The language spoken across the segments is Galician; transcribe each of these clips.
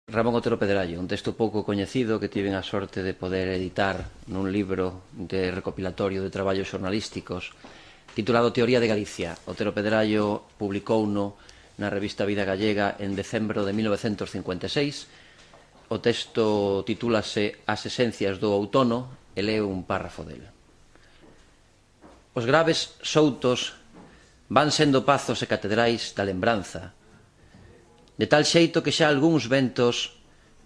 Ramón Otero Pedrallo, un texto pouco coñecido que tiven a sorte de poder editar nun libro de recopilatorio de traballos xornalísticos titulado Teoría de Galicia. Otero Pedrallo publicouno na revista Vida Gallega en decembro de 1956. O texto titúlase As esencias do outono e leo un párrafo del. Os graves soutos van sendo pazos e catedrais da lembranza, de tal xeito que xa algúns ventos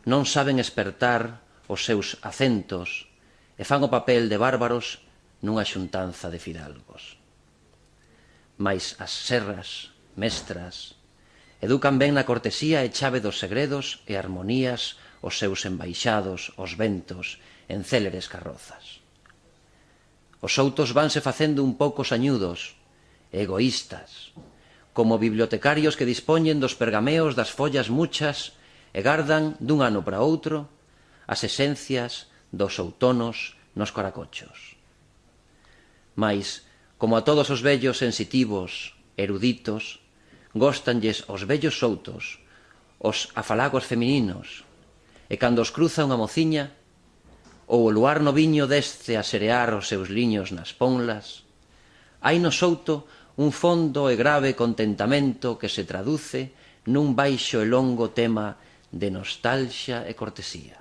non saben espertar os seus acentos e fan o papel de bárbaros nunha xuntanza de fidalgos. Mais as serras, mestras, educan ben na cortesía e chave dos segredos e armonías os seus embaixados, os ventos, en céleres carrozas. Os soutos vanse facendo un pouco sañudos, egoístas, como bibliotecarios que dispoñen dos pergameos das follas muchas e gardan dun ano para outro as esencias dos outonos nos coracochos. Mais, como a todos os vellos sensitivos, eruditos, góstanlles os vellos soutos, os afalagos femininos, e cando os cruza unha mociña, ou o luar noviño desce a serear os seus liños nas ponlas, hai no souto un fondo e grave contentamento que se traduce nun baixo e longo tema de nostalgia e cortesía.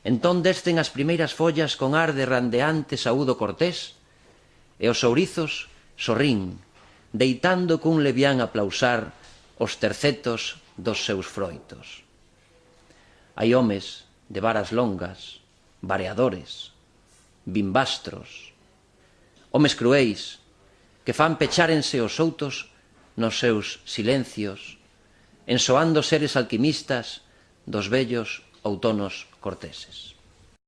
Entón descen as primeiras follas con ar de randeante saúdo cortés e os ourizos sorrín, deitando cun levián aplausar os tercetos dos seus froitos. Hai homes de varas longas, vareadores, bimbastros, homes cruéis, que fan pechárense os soutos nos seus silencios, ensoando seres alquimistas dos vellos outonos corteses.